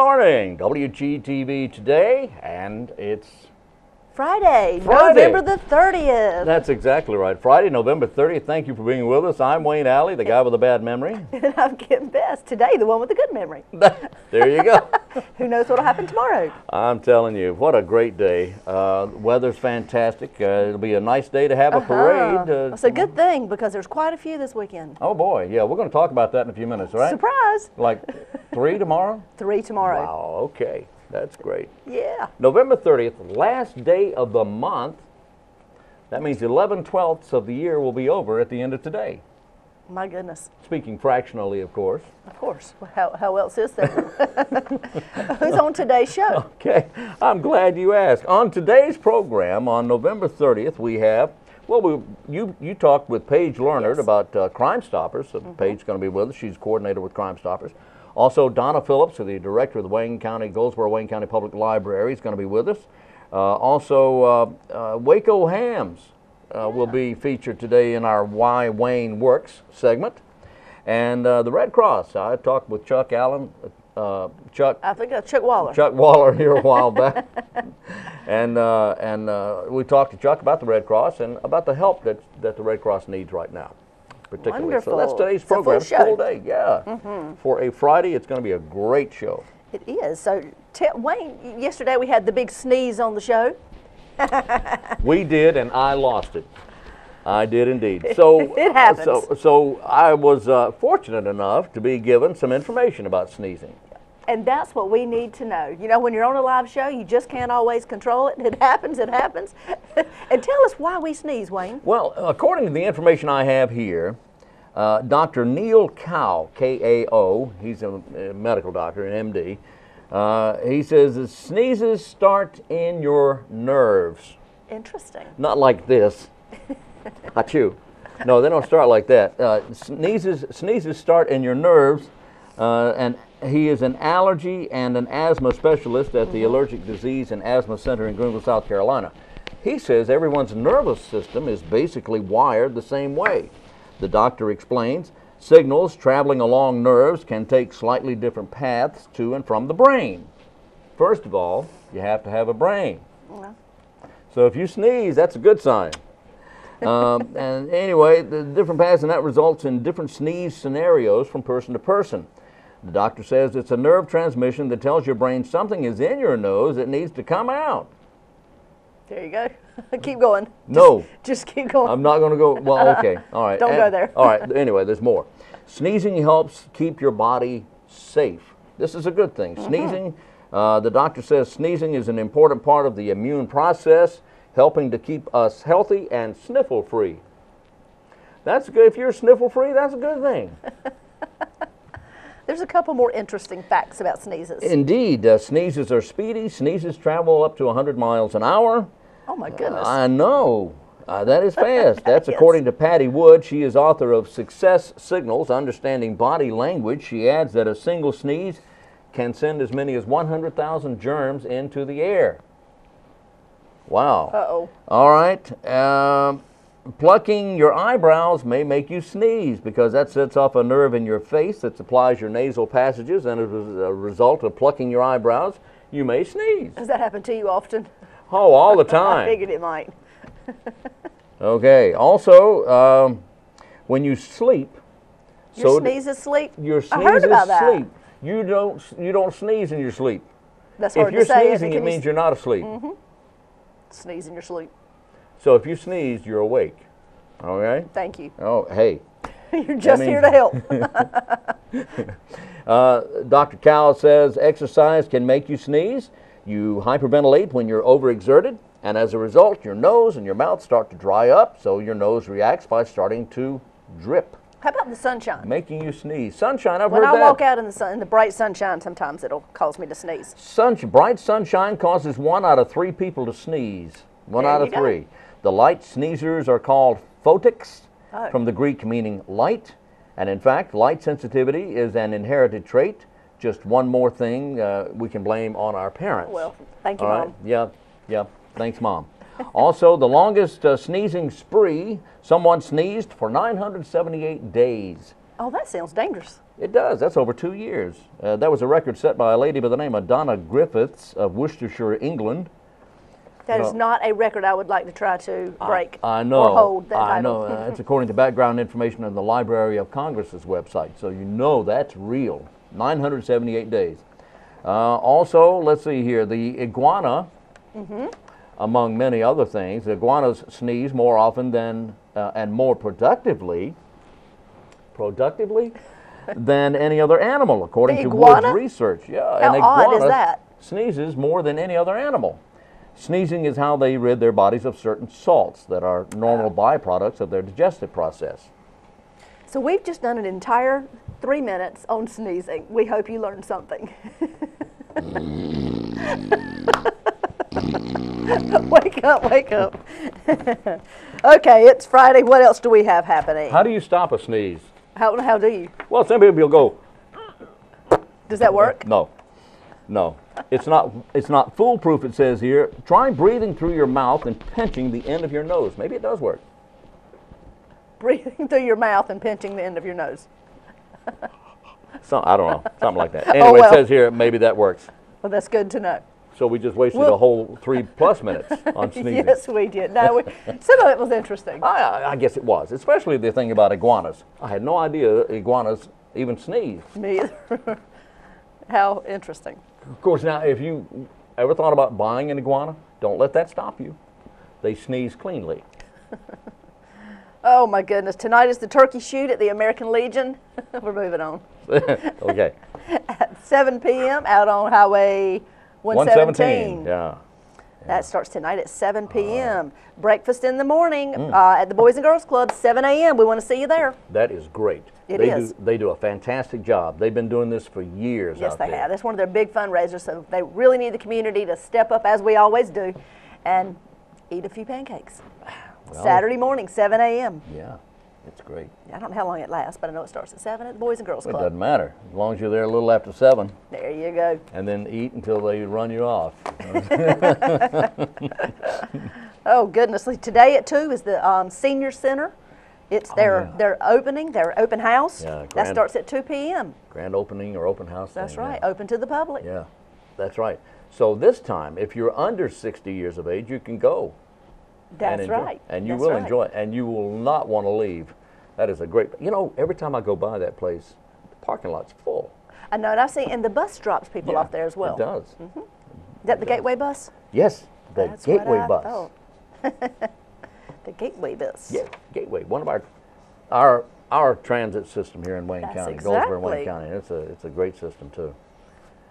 morning, WGTV today, and it's Friday, Friday, November the 30th. That's exactly right. Friday, November 30th. Thank you for being with us. I'm Wayne Alley, the guy with a bad memory. And I'm Kim Best, today the one with a good memory. There you go. Who knows what will happen tomorrow? I'm telling you, what a great day. Weather's fantastic. It'll be a nice day to have a parade. It's a good thing because there's quite a few this weekend. Oh boy, yeah, we're going to talk about that in a few minutes, right? Surprise! Like 3 tomorrow? 3 tomorrow. Wow, okay. That's great. Yeah. November 30th, last day of the month. That means 11/12ths of the year will be over at the end of today. My goodness. Speaking fractionally, of course. Of course. How else is there? Who's on today's show? Okay, I'm glad you asked. On today's program, on November 30th, we have, well, you talked with Paige Leonard about Crime Stoppers. So Paige's going to be with us. She's coordinator with Crime Stoppers. Also, Donna PHILLIPS, the director of the Goldsboro-Wayne County Public Library, is going to be with us. Also, WAYCO hams will be featured today in our Why Wayne Works segment. And the Red Cross, I talked with Chuck Allen, I think that's Chuck Waller. Chuck Waller here a while back. and we talked to Chuck about the Red Cross and about the help that the Red Cross needs right now. Particularly. Wonderful. So that's today's program. It's a full day, yeah. For a Friday, it's going to be a great show. It is. So, Wayne, yesterday we had the big sneeze on the show. We did, and I lost it. I did indeed. So it happens. So I was fortunate enough to be given some information about sneezing. And that's what we need to know. You know, when you're on a live show, you just can't always control it. It happens, it happens. And tell us why we sneeze, Wayne. Well, according to the information I have here, Dr. Neil Kao, K-A-O, he's a medical doctor, an MD, he says the sneezes start in your nerves. Interesting. Not like this. Achoo. No, they don't start like that. Sneezes start in your nerves, and he is an allergy and an asthma specialist at the Allergic Disease and Asthma Center in Greenville, South Carolina. He says everyone's nervous system is basically wired the same way. The doctor explains, signals traveling along nerves can take slightly different paths to and from the brain. First of all, you have to have a brain. Yeah. So if you sneeze, that's a good sign. And anyway, the different paths, and that results in different sneeze scenarios from person to person. The doctor says it's a nerve transmission that tells your brain something is in your nose that needs to come out. There you go. Keep going. Just keep going. I'm not going to go. Well, okay. All right. Don't go there. All right. Anyway, there's more. Sneezing helps keep your body safe. This is a good thing. Sneezing, the doctor says sneezing is an important part of the immune process, helping to keep us healthy and sniffle-free. That's good. If you're sniffle-free, that's a good thing. There's a couple more interesting facts about sneezes. Indeed. Sneezes are speedy. Sneezes travel up to 100 miles an hour. Oh, my goodness. I know. That is fast. That's according to Patty Wood. She is author of Success Signals, Understanding Body Language. She adds that a single sneeze can send as many as 100,000 germs into the air. Wow. Uh-oh. All right. Plucking your eyebrows may make you sneeze because that sets off a nerve in your face that supplies your nasal passages, and as a result of plucking your eyebrows, you may sneeze. Does that happen to you often? Oh, all the time. I figured it might. Okay. Also, when you sleep, your sneeze is sleep. Your sneeze I heard about is sleep. You don't sneeze in your sleep. That's hard to say. If you're sneezing, it means you're not asleep. Sneeze in your sleep. So if you sneeze, you're awake. Okay? Thank you. Oh, hey. You're just here to help. Dr. Cowell says exercise can make you sneeze. You hyperventilate when you're overexerted, and as a result, your nose and your mouth start to dry up, so your nose reacts by starting to drip. How about the sunshine? Making you sneeze. Sunshine, I've heard that. When I walk out in the sun, in the bright sunshine, sometimes it'll cause me to sneeze. Bright sunshine causes 1 out of 3 people to sneeze. 1 out of 3. The light sneezers are called photics, from the Greek meaning light. And in fact, light sensitivity is an inherited trait. Just one more thing we can blame on our parents. Well, thank you, Mom. Yeah. Thanks, Mom. Also, the longest sneezing spree, someone sneezed for 978 days. Oh, that sounds dangerous. It does. That's over 2 years. That was a record set by a lady by the name of Donna Griffiths of Worcestershire, England. That is not a record I would like to try to break I know. or hold that I title. know. It's according to background information on the Library of Congress's website, so you know that's real. 978 days. Also, let's see here, the iguana, among many other things, the iguanas sneeze more often than and more productively than any other animal, according to Wood's research. Yeah, How odd is that? Sneezes more than any other animal. Sneezing is how they rid their bodies of certain salts that are normal byproducts of their digestive process. So we've just done an entire 3 minutes on sneezing. We hope you learned something. Wake up, wake up. Okay, it's Friday. What else do we have happening? How do you stop a sneeze? How do you? Well, some people go. Does that work? No. No. It's not foolproof, it says here. Try breathing through your mouth and pinching the end of your nose. Maybe it does work. Breathing through your mouth and pinching the end of your nose. I don't know. Something like that. Anyway, It says here maybe that works. Well, that's good to know. So we just wasted a whole 3+ minutes on sneezing. Yes, we did. No, some of it was interesting. I guess it was, especially the thing about iguanas. I had no idea iguanas even sneeze. Me either. How interesting. Of course, now, if you ever thought about buying an iguana, don't let that stop you. They sneeze cleanly. Oh, my goodness. Tonight is the turkey shoot at the American Legion. We're moving on. Okay. At 7 p.m. out on Highway 117. Yeah. That starts tonight at 7 p.m. Breakfast in the morning at the Boys and Girls Club, 7 a.m. We want to see you there. That is great. They do a fantastic job. They've been doing this for years. Yes, they have. That's one of their big fundraisers, so they really need the community to step up, as we always do, and eat a few pancakes. Well, Saturday morning, 7 a.m. Yeah, it's great. I don't know how long it lasts, but I know it starts at 7 at the Boys and Girls Club. It doesn't matter, as long as you're there a little after 7. There you go. And then eat until they run you off. Oh, goodness. Today at 2 is the Senior Center. It's their opening, their open house. Yeah, that starts at 2 p.m. Grand opening or open house. That's right, open to the public. Yeah, that's right. So this time, if you're under 60 years of age, you can go. That's right. And you will enjoy it, and you will not want to leave. That is a great, every time I go by that place, the parking lot's full. I know, and I've seen, and the bus drops people off there as well. It does. Is that the Gateway bus? Yes, the Gateway bus. The Gateway bus. Yeah, Gateway. One of our transit system here in Wayne County, Goldsboro, Wayne County. It's a great system too.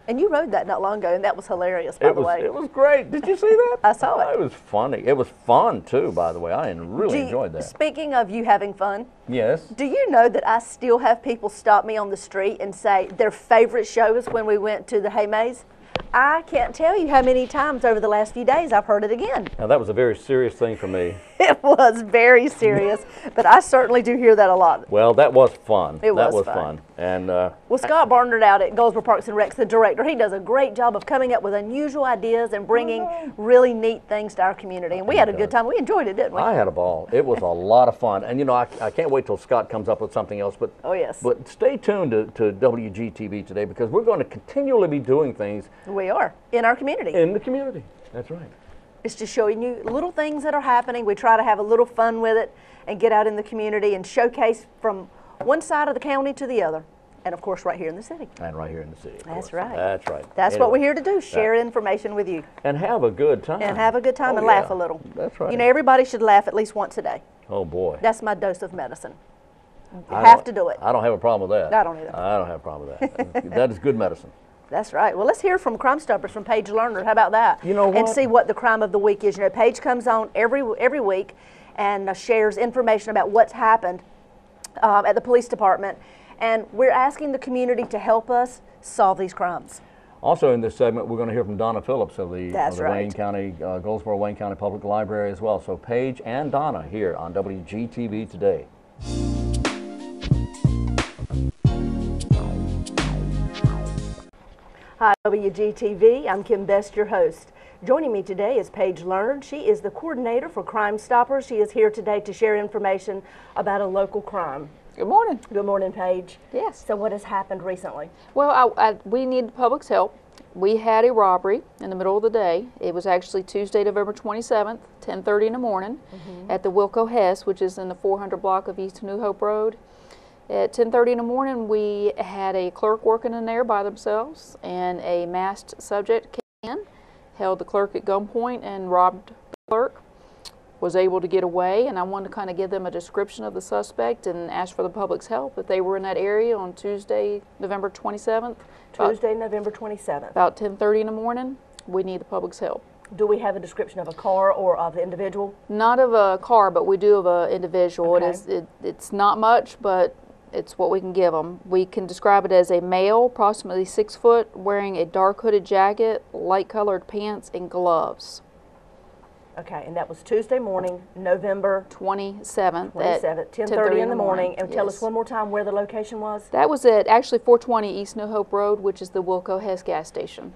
And you rode that not long ago, and that was hilarious, by the way. It was great. Did you see that? I saw it. It was funny. It was fun too, by the way. I really enjoyed that. Speaking of you having fun, yes. Do you know that I still have people stop me on the street and say their favorite show is when we went to the Hay Maze? I can't tell you how many times over the last few days I've heard it again. Now, that was a very serious thing for me. It was very serious, but I certainly do hear that a lot. Well, that was fun. That was fun. And well, Scott Barnard out at Goldsboro Parks and Recs, the director, he does a great job of coming up with unusual ideas and bringing really neat things to our community. And we had a good time. We enjoyed it, didn't we? I had a ball. It was a lot of fun. And, I can't wait till Scott comes up with something else. But, oh, yes. But stay tuned to WGTV today, because we're going to continually be doing things. We are, in our community. In the community. That's right. It's just showing you little things that are happening. We try to have a little fun with it and get out in the community and showcase from one side of the county to the other. And, of course, right here in the city. And right here in the city. That's right. That's right. That's what we're here to do, share information with you. And have a good time. And have a good time and laugh a little. That's right. Everybody should laugh at least once a day. Oh, boy. That's my dose of medicine. You have to do it. I don't have a problem with that. I don't either. I don't have a problem with that. That is good medicine. That's right. Well, let's hear from CrimeStoppers from PAIGE Lerner. How about that? You know what? And see what the crime of the week is. PAIGE comes on every week and shares information about what's happened at the police department. And we're asking the community to help us solve these crimes. Also in this segment, we're going to hear from Donna Phillips of the right. Wayne County, Goldsboro Wayne County Public Library as well. So PAIGE and Donna here on WGTV today. Hi, WGTV. I'm Kim Best, your host. Joining me today is PAIGE Lerner. She is the coordinator for CrimeStoppers. She is here today to share information about a local crime. Good morning. Good morning, Paige. Yes. So what has happened recently? Well, we need the public's help. We had a robbery in the middle of the day. It was actually Tuesday, November 27th, 10:30 in the morning at the WAYCO Hess, which is in the 400 block of East New Hope Road. At 10:30 in the morning, we had a clerk working in there by themselves, and a masked subject came in, held the clerk at gunpoint and robbed the clerk. Was able to get away, and I wanted to kind of give them a description of the suspect and ask for the public's help if they were in that area on Tuesday, November 27th. Tuesday, November 27th. About 10:30 in the morning. We need the public's help. Do we have a description of a car or of the individual? Not of a car, but we do of an individual. Okay. It's not much, but it's what we can give them. We can describe it as a male, approximately 6 foot, wearing a dark hooded jacket, light colored pants, and gloves. Okay, and that was Tuesday morning, November 27th. 27th, 10:30 in the morning. And tell us one more time where the location was. That was at actually 420 East New Hope Road, which is the WAYCO Hess gas station.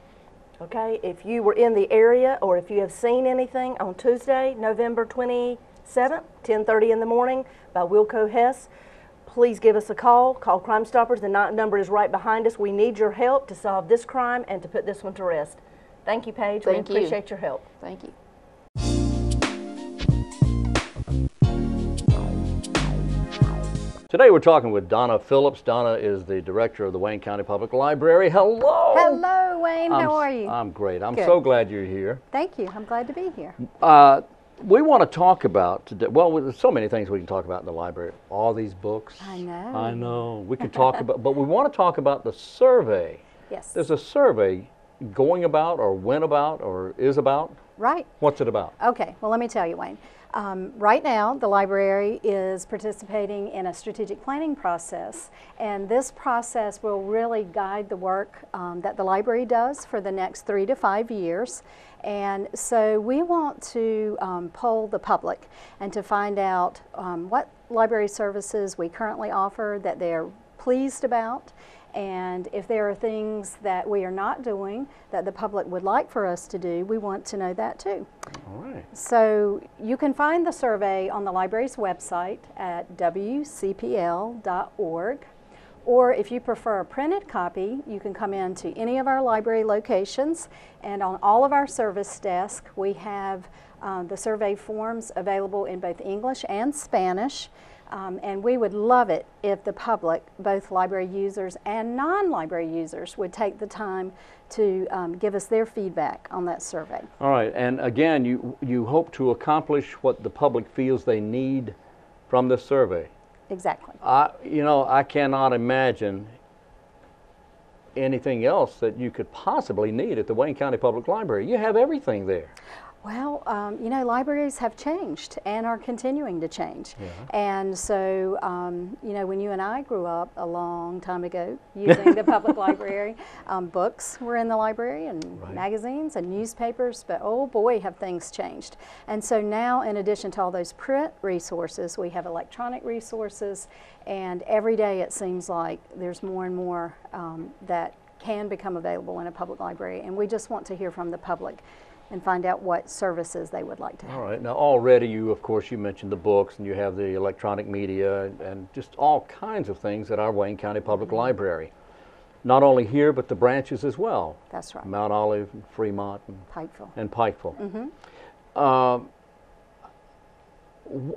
Okay, if you were in the area or if you have seen anything on Tuesday, November 27th, 10:30 in the morning by WAYCO Hess, please give us a call. Call Crime Stoppers. The number is right behind us. We need your help to solve this crime and to put this one to rest. Thank you, Paige. Thank we you. appreciate your help. Thank you. Today we're talking with Donna Phillips. Donna is the director of the Wayne County Public Library. Hello. Hello, Wayne. How are you? I'm great. I'm Good. so glad you're here. Thank you. I'm glad to be here. We want to talk about today. Well, there's so many things we can talk about in the library. All these books. I know. I know. We can talk about, but we want to talk about the survey. Yes. There's a survey going about, or went about, or is about. Right. What's it about? Okay. Well, let me tell you, Wayne. Right now, the library is participating in a strategic planning process, and this process will really guide the work that the library does for the next 3 to 5 years. And so we want to poll the public and to find out what library services we currently offer that they're pleased about, and if there are things that we are not doing that the public would like for us to do, we want to know that too. All right. So you can find the survey on the library's website at wcpl.org, or if you prefer a printed copy, you can come in to any of our library locations, and on all of our service desks we have the survey forms available in both English and Spanish. And we would love it if the public, both library users and non-library users, would take the time to give us their feedback on that survey. All right, and again, you hope to accomplish what the public feels they need from this survey. Exactly. I cannot imagine anything else that you could possibly need at the Wayne County Public Library. You have everything there. Well, libraries have changed and are continuing to change. Yeah. And so, when you and I grew up a long time ago using the public library, books were in the library and Right. magazines and newspapers, but oh boy, have things changed. And so now, in addition to all those print resources, we have electronic resources, and every day it seems like there's more and more that can become available in a public library, and we just want to hear from the public and find out what services they would like to have. All right. Now, already you mentioned the books, and you have the electronic media, and just all kinds of things at our Wayne County Public Library. Not only here, but the branches as well. That's right. Mount Olive, and Fremont, Pikeville. and Pikeville.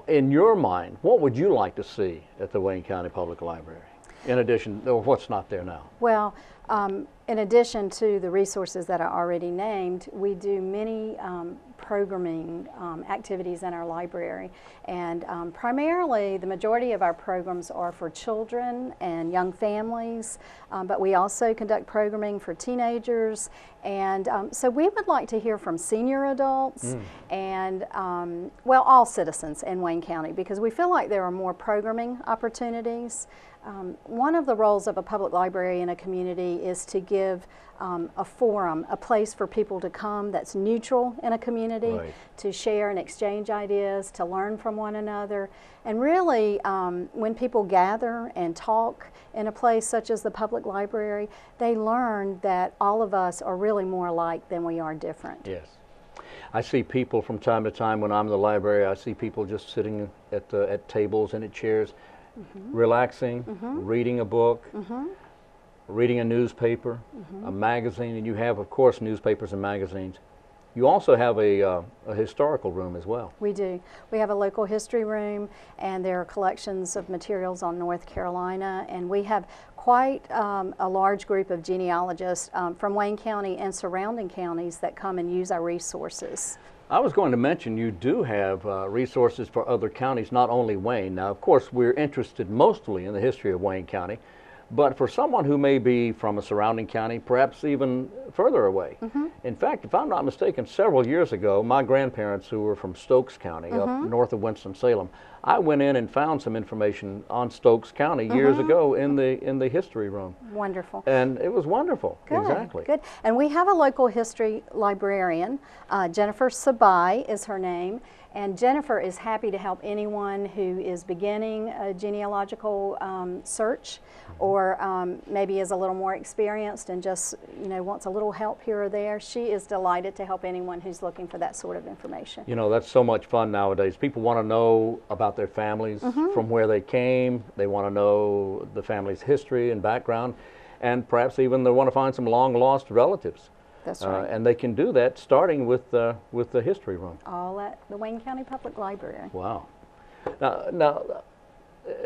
In your mind, what would you like to see at the Wayne County Public Library, in addition to what's not there now? Well, in addition to the resources that are already named, we do many programming activities in our library, and primarily the majority of our programs are for children and young families, but we also conduct programming for teenagers, and so we would like to hear from senior adults and all citizens in Wayne County, because we feel like there are more programming opportunities. One of the roles of a public library in a community is to give a forum, a place for people to come that's neutral in a community, Right. to share and exchange ideas, to learn from one another. And really, when people gather and talk in a place such as the public library, they learn that all of us are really more alike than we are different. Yes. I see people from time to time when I'm in the library, I see people just sitting at tables and at chairs, relaxing, reading a book, reading a newspaper, a magazine, and you have, of course, newspapers and magazines. You also have a historical room as well. We do. We have a local history room, and there are collections of materials on North Carolina, and we have quite a large group of genealogists from Wayne County and surrounding counties that come and use our resources. I was going to mention you do have resources for other counties, not only Wayne. Now, of course, we're interested mostly in the history of Wayne County, but for someone who may be from a surrounding county, perhaps even further away. In fact, if I'm not mistaken, several years ago, my grandparents, who were from Stokes County, up north of Winston-Salem, I went in and found some information on Stokes County years ago in the history room. Wonderful. And it was wonderful. Good, exactly. Good. And we have a local history librarian. Jennifer Sabai is her name. And Jennifer is happy to help anyone who is beginning a genealogical search, or maybe is a little more experienced and just wants a little help here or there. She is delighted to help anyone who's looking for that sort of information. You know, that's so much fun nowadays. People want to know about their families, from where they came. They want to know the family's history and background, and perhaps even they want to find some long-lost relatives. That's right. And they can do that starting with the history room. All at the Wayne County Public Library. Wow. Now,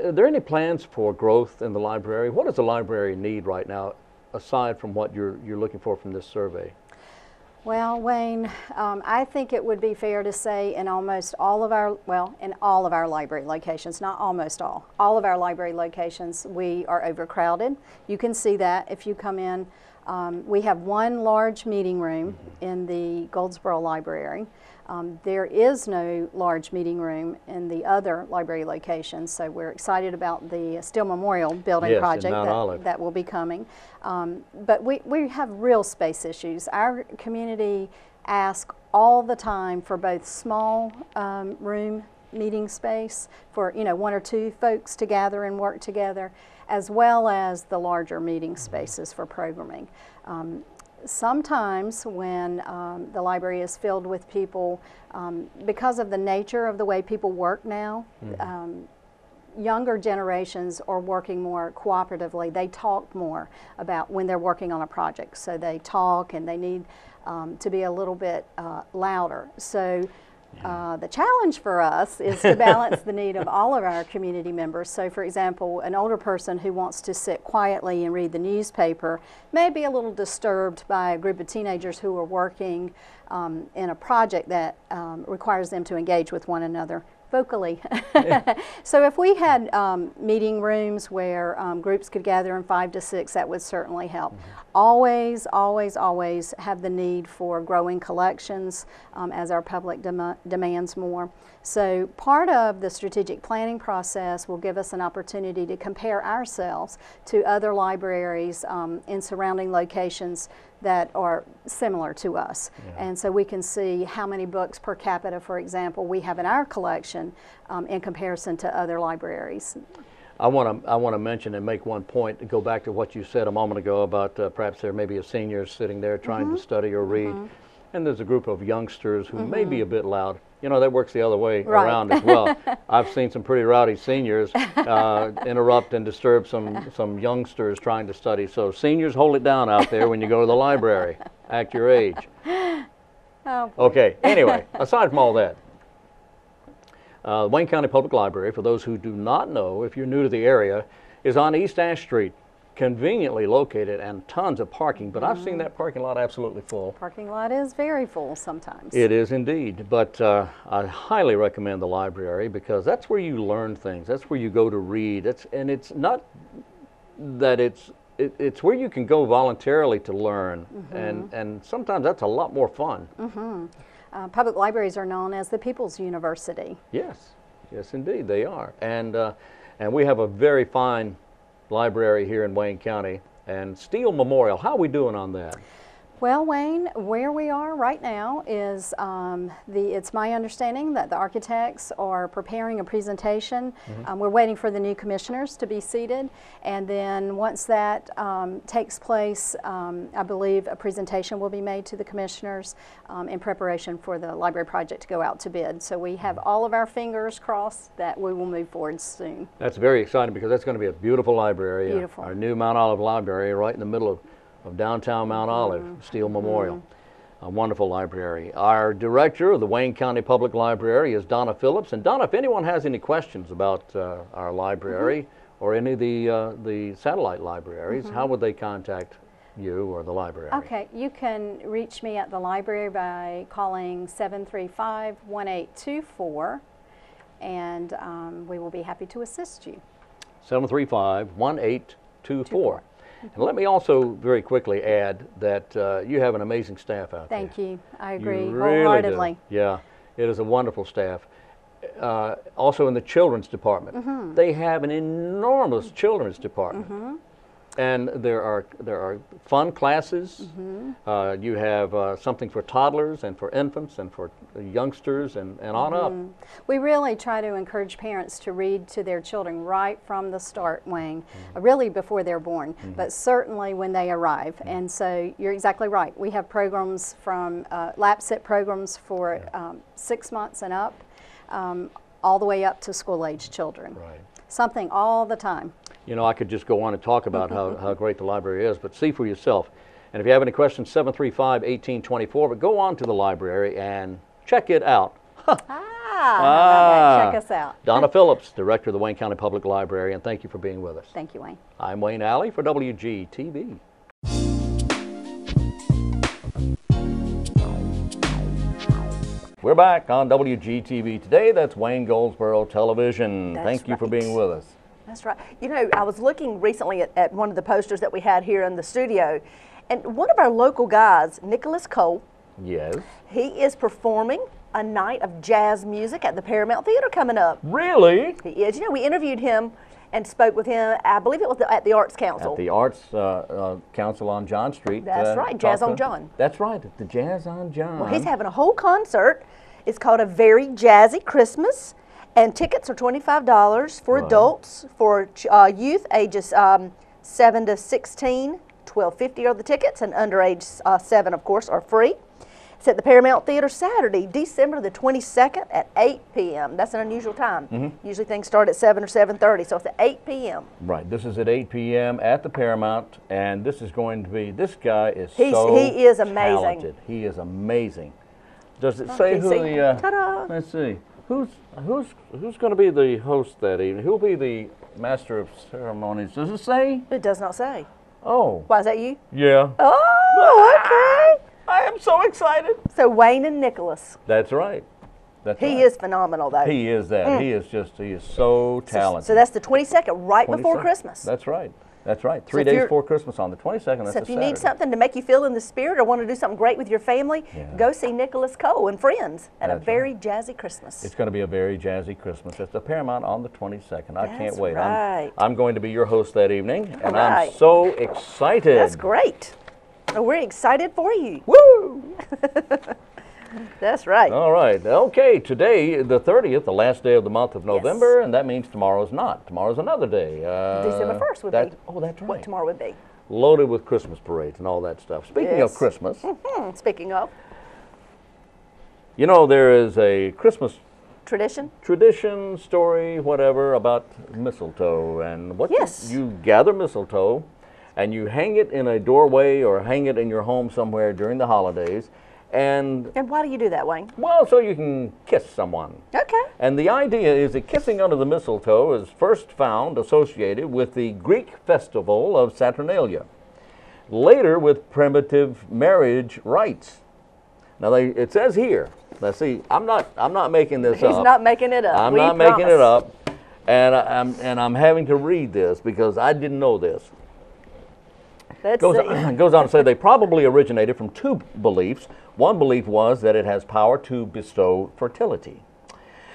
are there any plans for growth in the library? What does the library need right now, aside from what you're looking for from this survey? Well, Wayne, I think it would be fair to say in almost all of our, in all of our library locations, not almost all of our library locations, we are overcrowded. You can see that if you come in. We have one large meeting room in the Goldsboro Library. There is no large meeting room in the other library locations, so we're excited about the Steele Memorial Building project that will be coming. But we have real space issues. Our community asks all the time for both small room meeting space for 1 or 2 folks to gather and work together, as well as the larger meeting spaces for programming. Sometimes when the library is filled with people, because of the nature of the way people work now, younger generations are working more cooperatively. They talk more about when they're working on a project. So they talk and they need to be a little bit louder. So the challenge for us is to balance the need of all of our community members. So for example, an older person who wants to sit quietly and read the newspaper may be a little disturbed by a group of teenagers who are working in a project that requires them to engage with one another vocally. So if we had meeting rooms where groups could gather in 5 to 6, that would certainly help. Always, always, always have the need for growing collections as our public demands more. So part of the strategic planning process will give us an opportunity to compare ourselves to other libraries in surrounding locations that are similar to us. And so we can see how many books per capita, for example, we have in our collection in comparison to other libraries. I want to mention and make one point to go back to what you said a moment ago about perhaps there may be a senior sitting there trying to study or read, and there's a group of youngsters who may be a bit loud. You know, that works the other way around as well. I've seen some pretty rowdy seniors interrupt and disturb some youngsters trying to study. So seniors, hold it down out there when you go to the library. Act your age. Oh, okay, anyway, aside from all that, Wayne County Public Library, for those who do not know, if you're new to the area, is on East Ash Street, conveniently located and tons of parking, but I've seen that parking lot absolutely full. Parking lot is very full sometimes. It is indeed, but I highly recommend the library because that's where you learn things. That's where you go to read. And it's not that it's where you can go voluntarily to learn, and sometimes that's a lot more fun. Public libraries are known as the People's University. Yes, yes indeed they are, and we have a very fine library here in Wayne County. And Steele Memorial, how are we doing on that? Well, Wayne, where we are right now is it's my understanding that the architects are preparing a presentation. We're waiting for the new commissioners to be seated, and then once that takes place, I believe a presentation will be made to the commissioners in preparation for the library project to go out to bid. So we have all of our fingers crossed that we will move forward soon. That's very exciting because that's going to be a beautiful library. Beautiful. Our new Mount Olive Library right in the middle of downtown Mount Olive, Steel Memorial. A wonderful library. Our director of the Wayne County Public Library is Donna Phillips. And Donna, if anyone has any questions about our library or any of the satellite libraries, how would they contact you or the library? Okay, you can reach me at the library by calling 735-1824, and we will be happy to assist you. 735-1824. And let me also very quickly add that you have an amazing staff out there. Thank you. I agree You really wholeheartedly. do. Yeah, it is a wonderful staff. Also in the children's department, they have an enormous children's department. And there are fun classes. You have something for toddlers and for infants and for youngsters and on up. We really try to encourage parents to read to their children right from the start, Wayne, really before they're born, but certainly when they arrive. And so you're exactly right. We have programs from lap sit programs for 6 months and up, all the way up to school-age children. Right. Something all the time. You know, I could just go on and talk about how great the library is, but see for yourself. And if you have any questions, 735-1824, but go on to the library and check it out. Check us out. Donna Phillips, Director of the Wayne County Public Library, and thank you for being with us. Thank you, Wayne. I'm Wayne Alley for WGTV. We're back on WGTV today. That's Wayne Goldsboro Television. Thank you for being with us. That's right. You know, I was looking recently at one of the posters that we had here in the studio, and one of our local guys, Nicholas Cole, Yes. he is performing a night of jazz music at the Paramount Theater coming up. Really? He is. You know, we interviewed him and spoke with him, I believe it was at the Arts Council. At the Arts Council on John Street. That's right, Jazz on John. That's right, at the Jazz on John. Well, he's having a whole concert. It's called A Very Jazzy Christmas, and tickets are $25 for adults. For youth ages 7 to 16, $12.50 are the tickets, and underage 7, of course, are free. It's at the Paramount Theater Saturday, December the 22nd at 8 p.m. That's an unusual time. Usually things start at 7 or 7:30, so it's at 8 p.m. Right, this is at 8 p.m. at the Paramount, and this is going to be, this guy is He is amazing. talented. He is amazing. Does it say who the, ta-da. let's see, who's going to be the host that evening? Who'll be the master of ceremonies? Does it say? It does not say. Oh. Why, is that you? Yeah. Oh, okay. I am so excited. So Wayne and Nicholas. That's right. That's He right. is phenomenal, though. He is that. He is so talented. So that's the 22nd, right before 22nd. Christmas. That's right. That's right. 3 if days you're- before Christmas on the 22nd. That's So a if you need Saturday. something to make you feel in the spirit or want to do something great with your family, go see Nicholas Cole and friends at A That's Very Jazzy Christmas. It's going to be a very jazzy Christmas at the Paramount on the 22nd. I can't That's wait. right. I'm going to be your host that evening, and right. I'm so excited. That's great. Oh, we're excited for you. Woo! That's right. All right. Okay, today, the 30th, the last day of the month of November, and that means tomorrow's not. Tomorrow's another day. December 1st would be. Oh, that's right. What tomorrow would be. Loaded with Christmas parades and all that stuff. Speaking of Yes. Christmas, Speaking of you know, there is a Christmas tradition. tradition, story, whatever, about mistletoe. And what Yes. you gather mistletoe, and you hang it in a doorway or hang it in your home somewhere during the holidays. And, And why do you do that, Wayne? well, so you can kiss someone. Okay. And the idea is that kissing under the mistletoe is first found associated with the Greek festival of Saturnalia, later with primitive marriage rites. Now, it says here, let's see, I'm not making this up. He's not making it up. I'm We not making it promise. up, and I'm having to read this because I didn't know this. Let's Goes see. goes on to say they probably originated from two beliefs. One belief was that it has power to bestow fertility.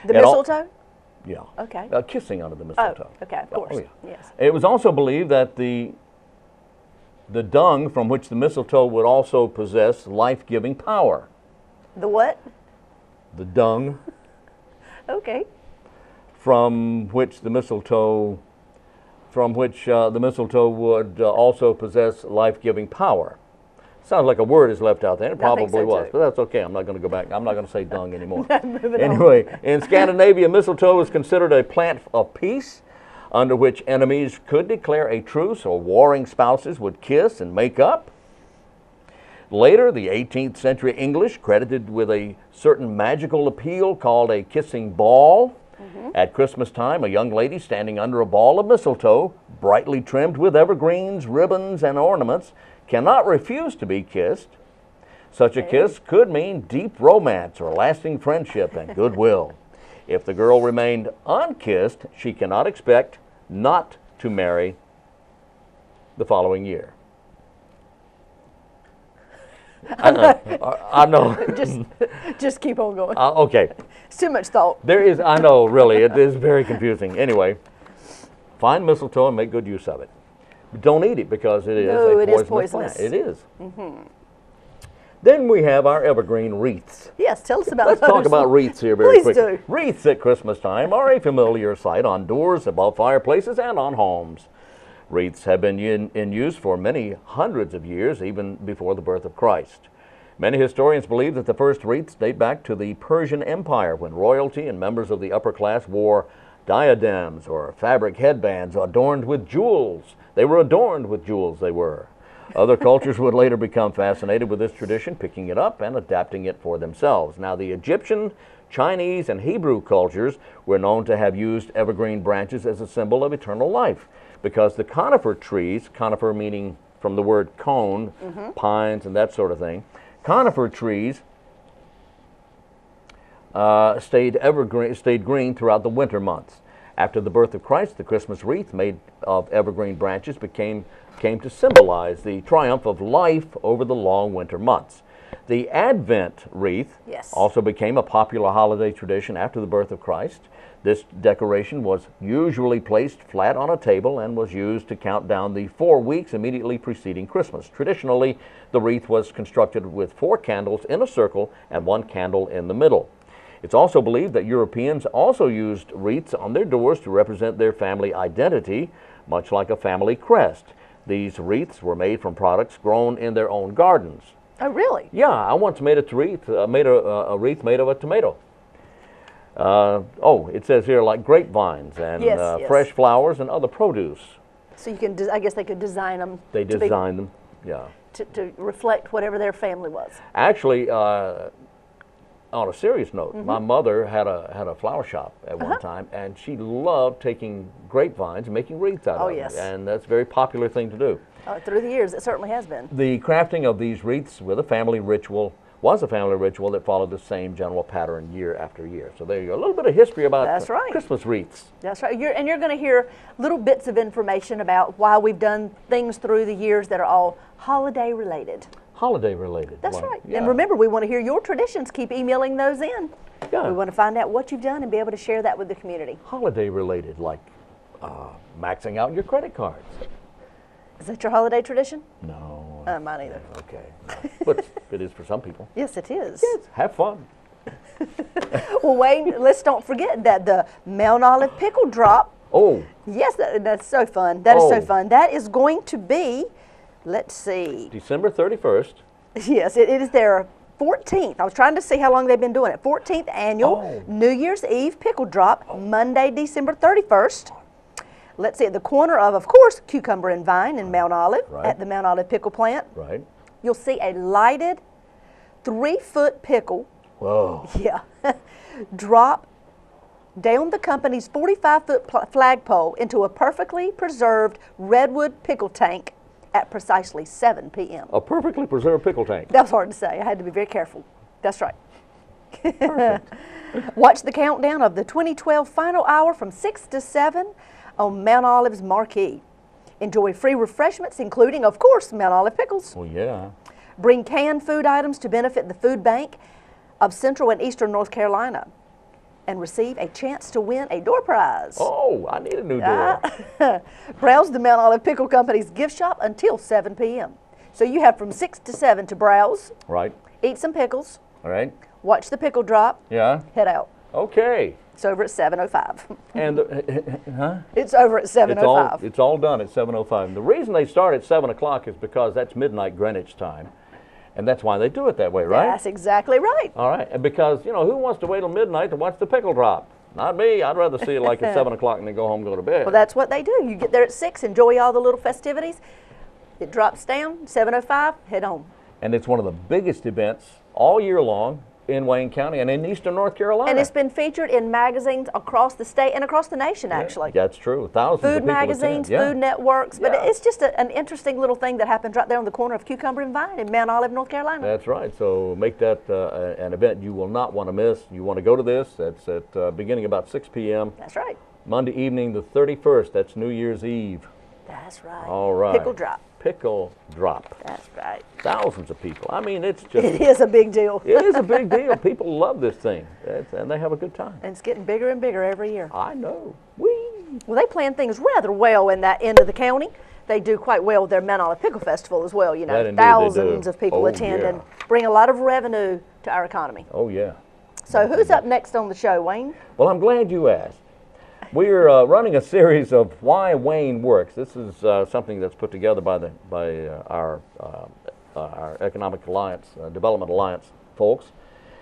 The It al- mistletoe? Yeah. Okay. Kissing under the Oh, mistletoe. okay, of course. Oh, yeah. Yes. It was also believed that the The dung from which the mistletoe would also possess life-giving power. The what? The dung Okay. from which the mistletoe would also possess life-giving power. Sounds like a word is left out there. It probably so, was, too. but that's okay. I'm not going to go back. I'm not going to say dung anymore. Moving on. Anyway, in Scandinavia, mistletoe is considered a plant of peace, under which enemies could declare a truce or warring spouses would kiss and make up. Later, the 18th century English credited with a certain magical appeal called a kissing ball. At Christmas time, a young lady standing under a ball of mistletoe, brightly trimmed with evergreens, ribbons, and ornaments, cannot refuse to be kissed. Such a kiss could mean deep romance or lasting friendship and goodwill. If the girl remained unkissed, she cannot expect not to marry the following year. I know. Just keep on going. Okay. It's too much thought. There is, I know, really, it is very confusing. Anyway, find mistletoe and make good use of it. But don't eat it because it is No, a it is poisonous poisonous. plant. It is. Then we have our evergreen wreaths. Yes, tell us about Let's those. talk about wreaths here very Please quickly. do. Wreaths at Christmas time are a familiar sight on doors, above fireplaces, and on homes. Wreaths have been in use for many hundreds of years, even before the birth of Christ. Many historians believe that the first wreaths date back to the Persian Empire, when royalty and members of the upper class wore diadems or fabric headbands adorned with jewels. They were adorned with jewels, they were. Other cultures would later become fascinated with this tradition, picking it up and adapting it for themselves. Now, the Egyptian, Chinese, and Hebrew cultures were known to have used evergreen branches as a symbol of eternal life, because the conifer trees, conifer meaning from the word cone, pines and that sort of thing, conifer trees stayed green throughout the winter months. After the birth of Christ, the Christmas wreath made of evergreen branches came to symbolize the triumph of life over the long winter months. The Advent wreath also became a popular holiday tradition after the birth of Christ. This decoration was usually placed flat on a table and was used to count down the 4 weeks immediately preceding Christmas. Traditionally, the wreath was constructed with 4 candles in a circle and 1 candle in the middle. It's also believed that Europeans also used wreaths on their doors to represent their family identity, much like a family crest. These wreaths were made from products grown in their own gardens. Oh, really? Yeah, I once made a wreath made of a tomato. It says here like grapevines and fresh flowers and other produce. So you can, I guess they could design them. They designed them, yeah. To reflect whatever their family was. Actually, on a serious note, my mother had a flower shop at one time, and she loved taking grapevines and making wreaths out of them. And that's a very popular thing to do. Through the years, it certainly has been. The crafting of these wreaths was a family ritual that followed the same general pattern year after year. So there you go. A little bit of history about Christmas wreaths. That's right. You're going to hear little bits of information about why we've done things through the years that are all holiday related. Holiday related. That's right. Yeah. And remember, we want to hear your traditions. Keep emailing those in. Yeah. We want to find out what you've done and be able to share that with the community. Holiday related, like maxing out your credit cards. Is that your holiday tradition? No. Mine either. Okay. No. But it is for some people. Yes, it is. Yes. Have fun. Well, Wayne, let's don't forget that the Mount Olive pickle drop. Oh. Yes, that's so fun. That is so fun. That is going to be, let's see. December 31st. Yes, it is their 14th. I was trying to see how long they've been doing it. 14th annual New Year's Eve pickle drop, Monday, December 31st. Let's see, at the corner of course, Cucumber and Vine in Mount Olive, at the Mount Olive pickle plant. Right. You'll see a lighted 3-foot pickle. Whoa. Yeah. Drop down the company's 45-foot flagpole into a perfectly preserved redwood pickle tank at precisely 7 p.m. A perfectly preserved pickle tank. That was hard to say. I had to be very careful. That's right. Watch the countdown of the 2012 final hour from 6 to 7 on Mount Olive's marquee. Enjoy free refreshments, including, of course, Mount Olive pickles. Well, yeah. Bring canned food items to benefit the food bank of Central and Eastern North Carolina. and receive a chance to win a door prize. Oh, I need a new door. Browse the Mount Olive Pickle Company's gift shop until 7 p.m. So you have from 6 to 7 to browse, Right. eat some pickles, All right. watch the pickle drop, Yeah. head out. Okay. It's over at 7:05. And huh? It's over at 7:05. It's all done at 7:05. The reason they start at 7 o'clock is because that's midnight Greenwich time, and that's why they do it that way, right? That's exactly right. All right. And because who wants to wait till midnight to watch the pickle drop? Not me. I'd rather see it like at 7 o'clock and then go home and go to bed. Well, that's what they do. You get there at 6, enjoy all the little festivities. It drops down, 7:05, head home. And it's one of the biggest events all year long in Wayne County and in eastern North Carolina. And it's been featured in magazines across the state and across the nation, actually. That's true. Thousands of Food people magazines, attend. Yeah. food networks, but Yeah. it's just an interesting little thing that happens right there on the corner of Cucumber and Vine in Mount Olive, North Carolina. That's right. So make that an event you will not want to miss. You want to go to this. That's at beginning about 6 p.m. That's right. Monday evening, the 31st. That's New Year's Eve. That's right. All right. Pickle drop. Pickle drop. That's right. Thousands of people. I mean, it's just. It is a big deal. It is a big deal. People love this thing, and they have a good time. And it's getting bigger and bigger every year. I know. Whee! Well, they plan things rather well in that end of the county. They do quite well with their Mount Olive Pickle Festival as well. That indeed they Thousands do. of people Oh, attend yeah. and bring a lot of revenue to our economy. Oh, yeah. So who's up next on the show, Wayne? Well, I'm glad you asked. We're running a series of Why Wayne Works. This is something that's put together by our Economic Alliance, Development Alliance folks.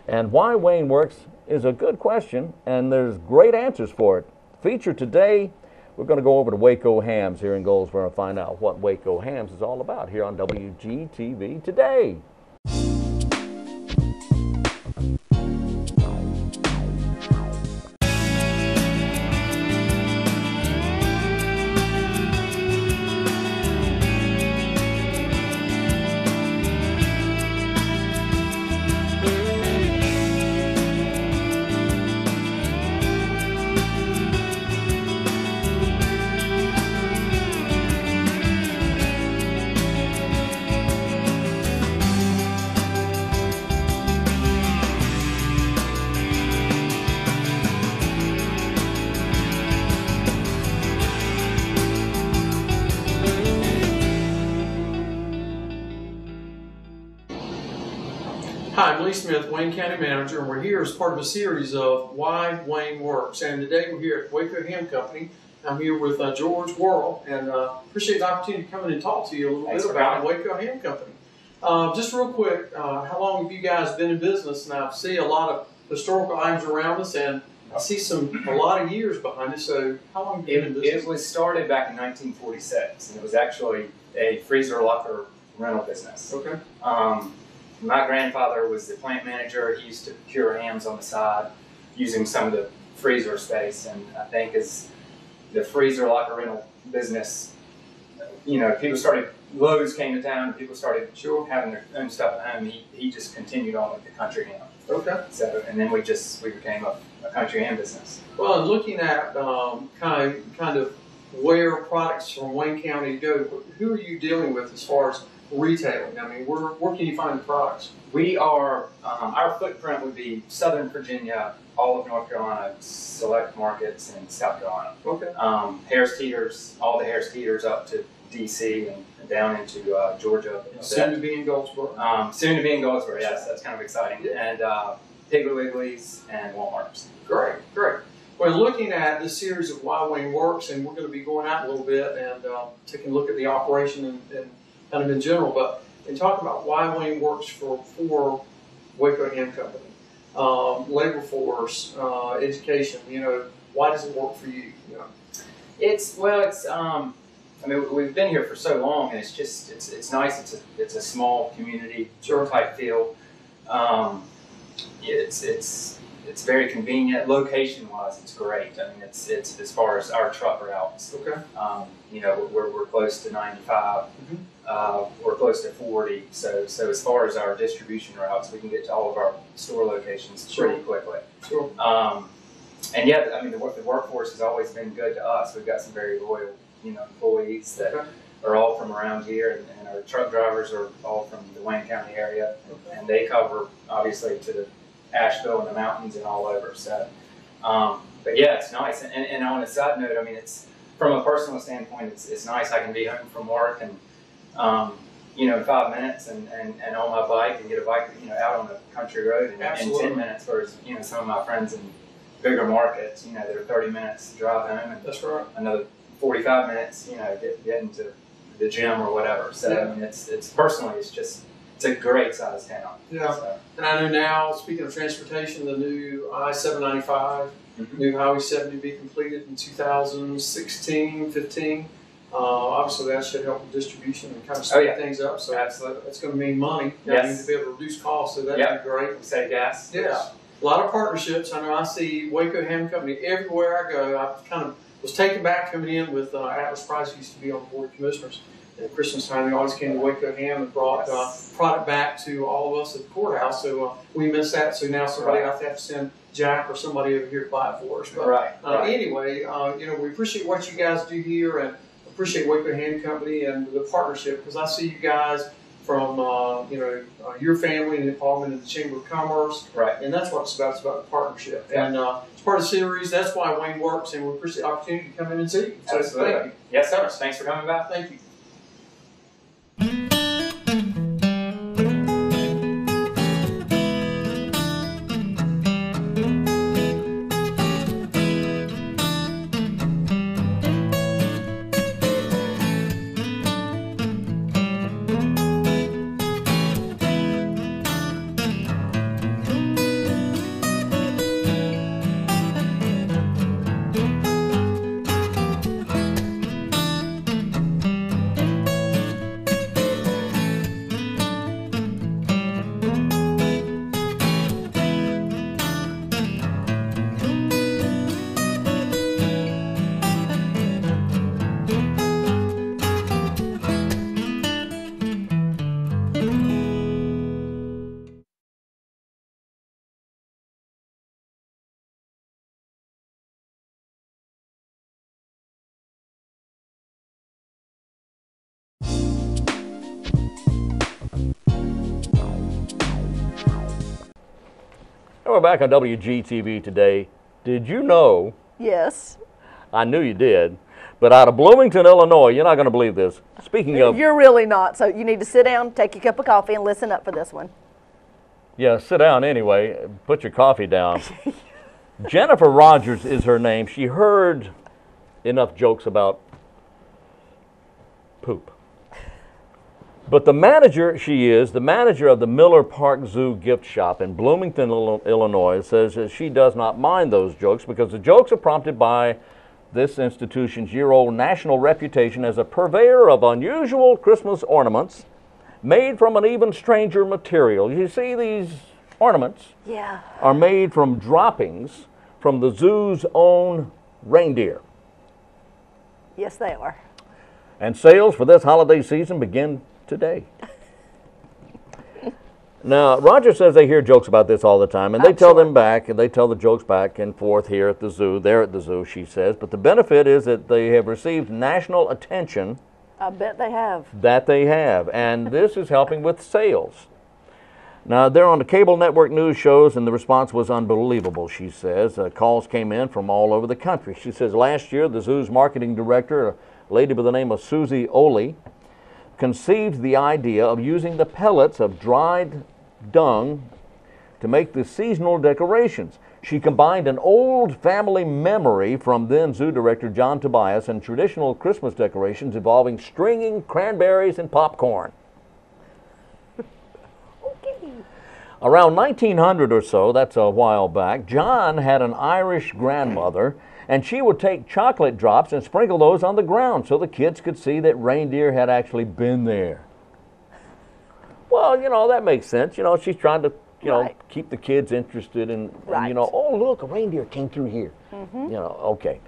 And Why Wayne Works is a good question, and there's great answers for it. Featured today, we're going to go over to WAYCO Hams here in Goldsboro and find out what WAYCO Hams is all about here on WGTV today. Hi, I'm Lee Smith, Wayne County Manager, and we're here as part of a series of Why Wayne Works. And today we're here at WAYCO Ham Company. I'm here with George Worrell, and appreciate the opportunity to come in and talk to you a little bit about WAYCO Ham Company. Just real quick, how long have you guys been in business? Now, I see a lot of historical items around us, and I see a lot of years behind us. So, how long have you been in business? It was started back in 1946, and it was actually a freezer locker rental business. Okay. My grandfather was the plant manager. He used to cure hams on the side using some of the freezer space, and I think as the freezer locker rental business, people started, Lowe's came to town, people started having their own stuff at home. He just continued on with the country ham. Okay. So, and then we became a country ham business. Well, and looking at kind of where products from Wayne County go, who are you dealing with as far as retailing? I mean, where can you find the products? We are, our footprint would be Southern Virginia, all of North Carolina, select markets in South Carolina. Okay. Harris Teeters, all the Harris Teeters up to DC and down into Georgia. Soon to be in Goldsboro. Soon to be in Goldsboro, yes, that's kind of exciting. Yeah. And Piggly Wiggly's and Walmart's. Great, great. Well, looking at this series of Why Wayne Works, and we're going to be going out a little bit and taking a look at the operation and kind of in general, but in talking about why Wayne works for WAYCO Ham Company, labor force, education, why does it work for you? I mean, we've been here for so long, and it's nice. It's a small community type feel. It's very convenient. Location wise, it's great. I mean, it's as far as our truck routes. Okay. We're close to 95. We're close to 40. So as far as our distribution routes, we can get to all of our store locations pretty quickly. Sure. And yeah, I mean, the workforce has always been good to us. We've got some very loyal, employees that are all from around here, and our truck drivers are all from the Wayne County area, and they cover obviously to the Asheville and the mountains and all over. So But yeah, it's nice. And on a side note, I mean, it's from a personal standpoint, it's nice. I can be home from work and you know, in 5 minutes and on my bike and get a bike, you know, out on the country road in 10 minutes. Whereas, you know, some of my friends in bigger markets, you know, they're 30 minutes to drive home and That's right. another 45 minutes, you know, getting to the gym or whatever. So I mean, it's personally, it's a great size town. Yeah. So. And I know now, speaking of transportation, the new I-795, new Highway 70 be completed in 2016, 15. Obviously, that should help with distribution and kind of speed things up. So absolutely, that's going to mean money. Yes. To be able to reduce costs. So that'd be great. Save gas. Yeah. A lot of partnerships. I know I see WAYCO Ham Company everywhere I go. I kind of was taken back coming in with Atlas Price used to be on the Board of Commissioners. At Christmas time, they always came to WAYCO Ham and brought product back to all of us at the courthouse. So we missed that. So now somebody I have to send Jack or somebody over here to buy it for us. But anyway, you know, we appreciate what you guys do here and appreciate WAYCO Ham Company and the partnership, because I see you guys from you know, your family and involvement in the Chamber of Commerce, and that's what it's about. It's about the partnership, and it's part of the series. That's why Wayne works, and we appreciate the opportunity to come in and see you. So absolutely. Thank you. Yes, sir. Thanks for coming back. Thank you. And we're back on WGTV today. Did you know? Yes. I knew you did. But out of Bloomington, Illinois, you're not going to believe this. Speaking of... You're really not. So you need to sit down, take your cup of coffee, and listen up for this one. Yeah, sit down anyway. Put your coffee down. Jennifer Rogers is her name. She heard enough jokes about poop. But the manager, she is, the manager of the Miller Park Zoo gift shop in Bloomington, Illinois, says that she does not mind those jokes because the jokes are prompted by this institution's year-old national reputation as a purveyor of unusual Christmas ornaments made from an even stranger material. You see, these ornaments are made from droppings from the zoo's own reindeer. Yes, they are. And sales for this holiday season begin today. Now, Roger says they hear jokes about this all the time, and they tell them back, and they tell the jokes back and forth here at the zoo. They're at the zoo, she says. But the benefit is that they have received national attention. I bet they have. That they have, and this is helping with sales. Now, they're on the cable network news shows, and the response was unbelievable, she says. Calls came in from all over the country. She says last year, the zoo's marketing director, a lady by the name of Susie Oley, conceived the idea of using the pellets of dried dung to make the seasonal decorations. She combined an old family memory from then zoo director John Tobias and traditional Christmas decorations involving stringing cranberries and popcorn. Around 1900 or so, that's a while back, John had an Irish grandmother, and she would take chocolate drops and sprinkle those on the ground so the kids could see that reindeer had actually been there. Well, you know, that makes sense. You know, she's trying to, you know, keep the kids interested in, you know, oh, look, a reindeer came through here. You know, okay.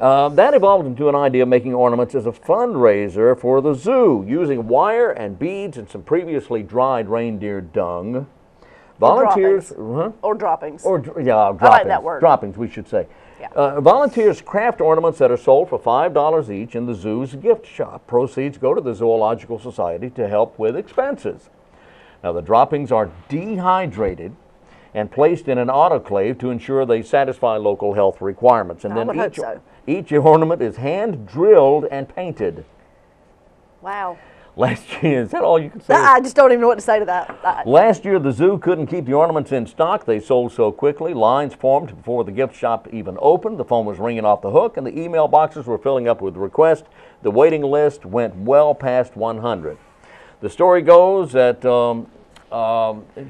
That evolved into an idea of making ornaments as a fundraiser for the zoo, using wire and beads and some previously dried reindeer dung. Volunteers, or droppings. Or droppings. I like that word. Droppings, we should say. Volunteers craft ornaments that are sold for $5 each in the zoo's gift shop. Proceeds go to the Zoological Society to help with expenses. Now, the droppings are dehydrated and placed in an autoclave to ensure they satisfy local health requirements. And I then would hope so. each ornament is hand drilled and painted. Wow. Last year, is that all you can say? I just don't even know what to say to that. Last year, the zoo couldn't keep the ornaments in stock. They sold so quickly. Lines formed before the gift shop even opened. The phone was ringing off the hook, and the email boxes were filling up with requests. The waiting list went well past 100. The story goes that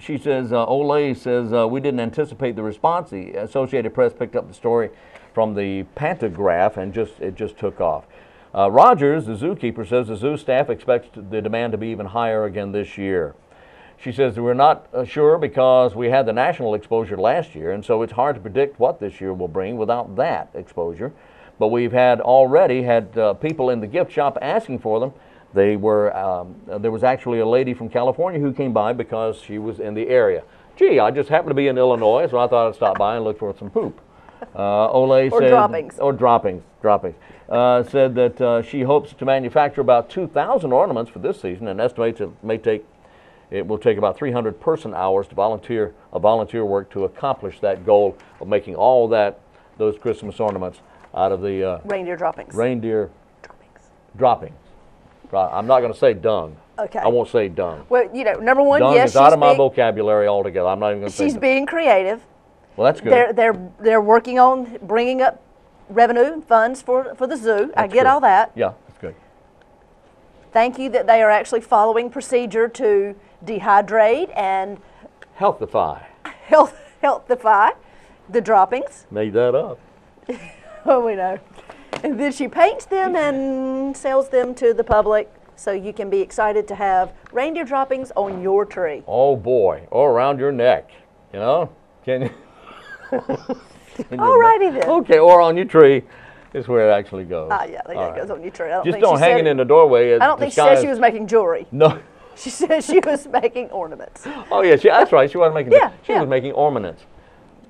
she says, Olay says, we didn't anticipate the response. The Associated Press picked up the story from the Pantograph, and it just took off. Rogers, the zookeeper, says the zoo staff expects the demand to be even higher again this year. She says we're not sure because we had the national exposure last year, and so it's hard to predict what this year will bring without that exposure. But we've already had people in the gift shop asking for them. They were there was actually a lady from California who came by because she was in the area. Gee, I just happened to be in Illinois, so I thought I'd stop by and look for some poop. Olay said, droppings. Or droppings. Said that she hopes to manufacture about 2,000 ornaments for this season and estimates it will take about 300 person hours to volunteer work to accomplish that goal of making all those Christmas ornaments out of the Reindeer droppings. Reindeer droppings. I'm not going to say dung. Okay. I won't say dung. Well, you know, number one, Dung yes, is out of my vocabulary altogether. I'm not even going to say she's dung. being creative. Well, that's good. They're working on bringing up revenue and funds for the zoo. I get all that. Yeah, that's good. Thank you that they are actually following procedure to dehydrate and Healthify. healthify the droppings. Made that up. Oh, we know. And then she paints them and sells them to the public, so you can be excited to have reindeer droppings on your tree. Oh boy, or around your neck, you know? Can you? Alrighty then. Okay, or on your tree is where it actually goes. Yeah, it goes on your tree. Just don't hang it in the doorway. I don't think she said she was making jewelry. No. She said she was making ornaments. Oh yeah, that's right. She wasn't making. She yeah. was making ornaments.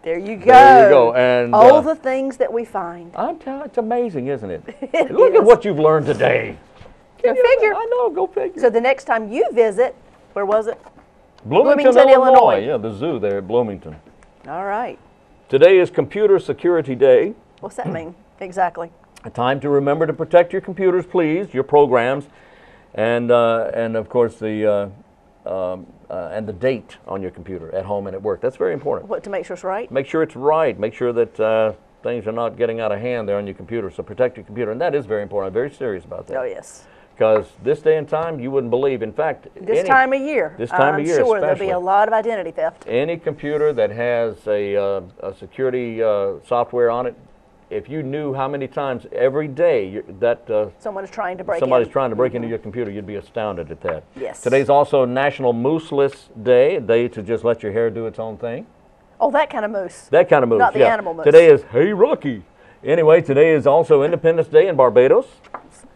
There you go. There you go. And all the things that we find. It's amazing, isn't it? It Look is. at what you've learned today. Go figure. I know. Go figure. So the next time you visit, where was it? Bloomington, Illinois. Yeah, the zoo there at Bloomington. All right. Today is Computer Security Day. What's that mean exactly? A time to remember to protect your computers, please, your programs, and of course the date on your computer at home and at work. That's very important. What, to make sure it's right? Make sure it's right. Make sure that things are not getting out of hand there on your computer. So protect your computer, and that is very important. I'm very serious about that. Oh yes. Because this day and time, you wouldn't believe. In fact, this time of year, I'm sure there'll be a lot of identity theft. Any computer that has a security software on it, if you knew how many times every day someone's trying to break into your computer, you'd be astounded at that. Yes. Today's also National Mooseless Day, a day to just let your hair do its own thing. Oh, that kind of moose. That kind of moose. Not the animal moose. Today is Hey Rocky. Anyway, today is also Independence Day in Barbados.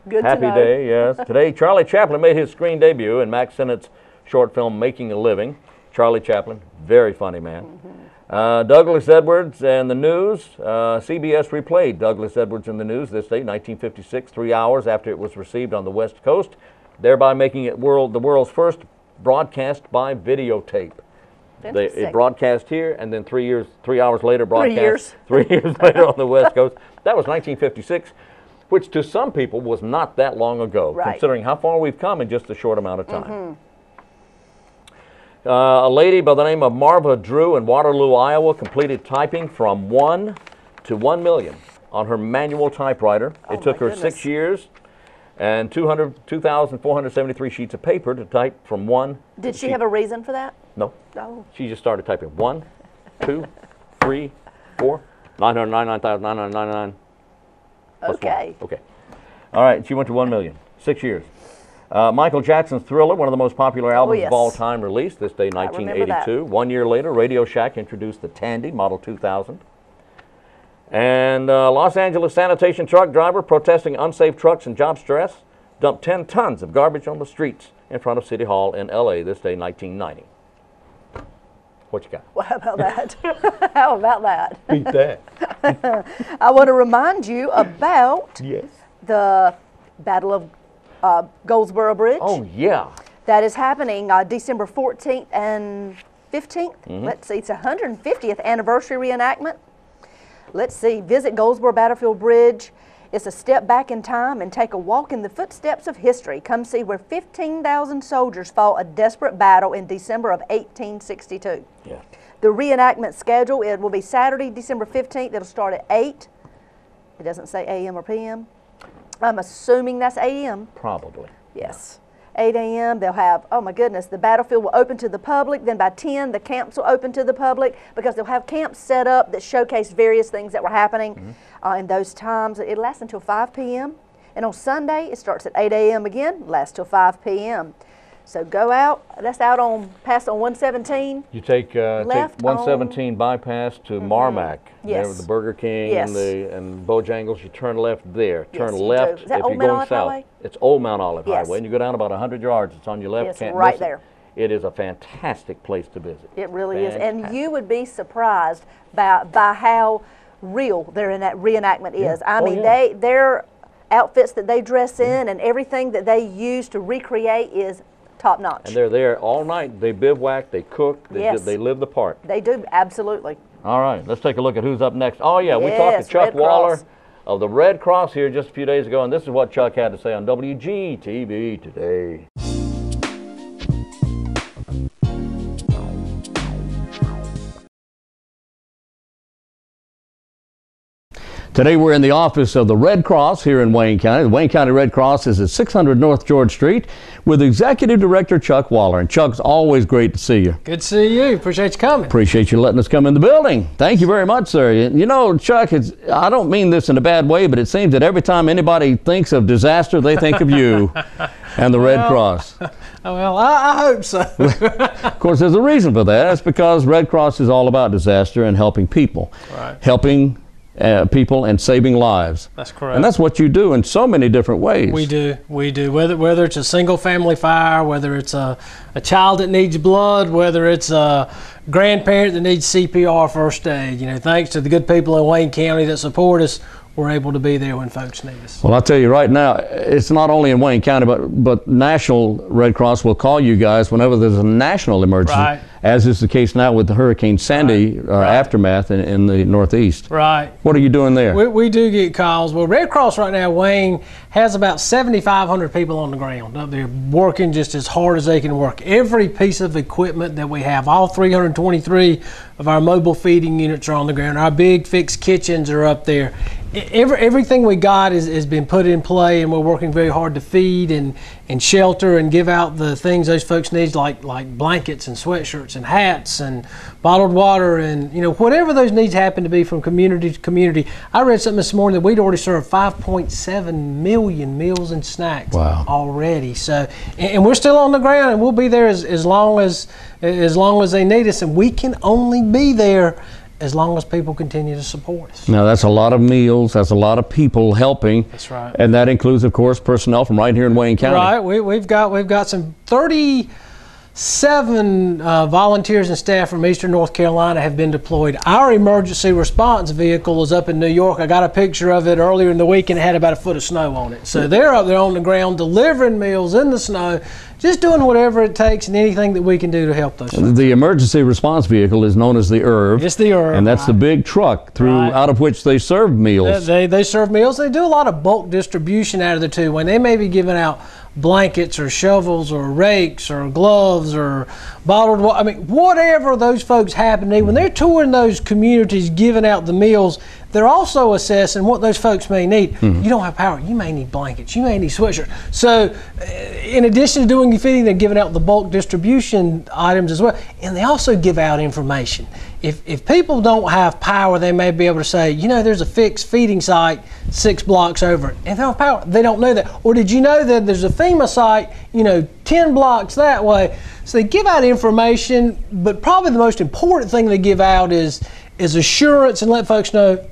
Good Happy to know. day, yes. Today, Charlie Chaplin made his screen debut in Max Sennett's short film Making a Living. Charlie Chaplin, very funny man. Douglas Edwards and the news. CBS replayed Douglas Edwards in the news this day, 1956, 3 hours after it was received on the West Coast, thereby making it the world's first broadcast by videotape. It broadcast here, and then 3 hours later, broadcast 3 years later on the West Coast. That was 1956. Which to some people was not that long ago, considering how far we've come in just a short amount of time. A lady by the name of Marva Drew in Waterloo, Iowa, completed typing from 1 to 1 million on her manual typewriter. It took her 6 years and 2,473 sheets of paper to type from 1. Did she have a reason for that? No. No. She just started typing 1, 2, 3, 4, 999,999. Okay. Okay. All right. She went to 1 million. 6 years. Michael Jackson's Thriller, one of the most popular albums of all time, released this day, 1982. 1 year later, Radio Shack introduced the Tandy, Model 2000. And Los Angeles sanitation truck driver protesting unsafe trucks and job stress dumped 10 tons of garbage on the streets in front of City Hall in L.A. this day, 1990. What you got? Well, how about that? How about that? Beat that. I want to remind you about Yes. the Battle of Goldsboro Bridge. Oh, yeah. That is happening December 14th and 15th. Let's see, it's 150th anniversary reenactment. Let's see, visit Goldsboro Battlefield Bridge. It's a step back in time and take a walk in the footsteps of history. Come see where 15,000 soldiers fought a desperate battle in December of 1862. Yeah. The reenactment schedule, it will be Saturday, December 15th. It'll start at 8. It doesn't say a.m. or p.m. I'm assuming that's a.m. Probably. Yes. 8 a.m. They'll have, oh my goodness, the battlefield will open to the public. Then by 10, the camps will open to the public because they'll have camps set up that showcase various things that were happening in those times. It lasts until 5 p.m. And on Sunday, it starts at 8 a.m. again, lasts till 5 p.m. So go out. That's out on past on 117. You take Left 117 bypass to Marmac. Yes. There with the Burger King Yes. and Bojangles. You turn left there. Yes, Turn you do. left Is that if Old you're Mount going Olive south. Highway? It's Old Mount Olive Yes. Highway, and you go down about 100 yards. It's on your left. Yes, Can't right miss there. It is a fantastic place to visit. It really is. And Fantastic. you would be surprised by how real their reenactment is. I mean, their outfits that they dress in and everything that they use to recreate is top notch. And they're there all night. They bivouac, they cook, Yes. they live the part. They do, absolutely. All right, let's take a look at who's up next. Oh, yeah, we talked Yes, to Chuck Red Waller Cross. of the Red Cross here just a few days ago, and this is what Chuck had to say on WGTV today. Today we're in the office of the Red Cross here in Wayne County. The Wayne County Red Cross is at 600 North George Street with Executive Director Chuck Waller. And Chuck's always great to see you. Good to see you. Appreciate you coming. Appreciate you letting us come in the building. Thank you very much, sir. You know, Chuck, I don't mean this in a bad way, but it seems that every time anybody thinks of disaster, they think of you and the Red Cross. Well, I hope so. Of course, there's a reason for that. That's because Red Cross is all about disaster and helping people. Right. Helping people and saving lives. That's correct. And that's what you do in so many different ways. We do. Whether it's a single family fire, whether it's a child that needs blood, whether it's a grandparent that needs CPR first aid. You know, thanks to the good people in Wayne County that support us, we're able to be there when folks need us. Well, I'll tell you right now, it's not only in Wayne County, but National Red Cross will call you guys whenever there's a national emergency, Right. as is the case now with the Hurricane Sandy aftermath in the Northeast. Right. What are you doing there? We do get calls. Well, Red Cross right now, Wayne, has about 7,500 people on the ground up there working just as hard as they can work. Every piece of equipment that we have, all 323 of our mobile feeding units are on the ground. Our big fixed kitchens are up there. Everything we got has been put in play, and we're working very hard to feed and shelter and give out the things those folks need, like blankets and sweatshirts and hats and bottled water and, you know, whatever those needs happen to be from community to community. I read something this morning that we'd already served 5.7 million meals and snacks already. So, and we're still on the ground, and we'll be there as long as they need us, and we can only be there as long as people continue to support us. Now, that's a lot of meals, that's a lot of people helping. That's right. And that includes, of course, personnel from right here in Wayne County. Right. We've got some 37 volunteers and staff from Eastern North Carolina have been deployed. Our emergency response vehicle is up in New York. I got a picture of it earlier in the week, and it had about a foot of snow on it. So they're up there on the ground delivering meals in the snow, just doing whatever it takes and anything that we can do to help those folks. The emergency response vehicle is known as the IRV. It's the IRV. And that's the big truck out of which they serve meals. They serve meals. They do a lot of bulk distribution out of there too. When they may be giving out blankets or shovels or rakes or gloves or bottled water, I mean, whatever those folks happen to need, when they're touring those communities giving out the meals, they're also assessing what those folks may need. You don't have power, you may need blankets, you may need sweatshirts. So in addition to doing the feeding, they're giving out the bulk distribution items as well. And they also give out information. If people don't have power, they may be able to say, you know, there's a fixed feeding site 6 blocks over. If they don't have power, they don't know that. Or did you know that there's a FEMA site, you know, 10 blocks that way? So they give out information, but probably the most important thing they give out is assurance and let folks know,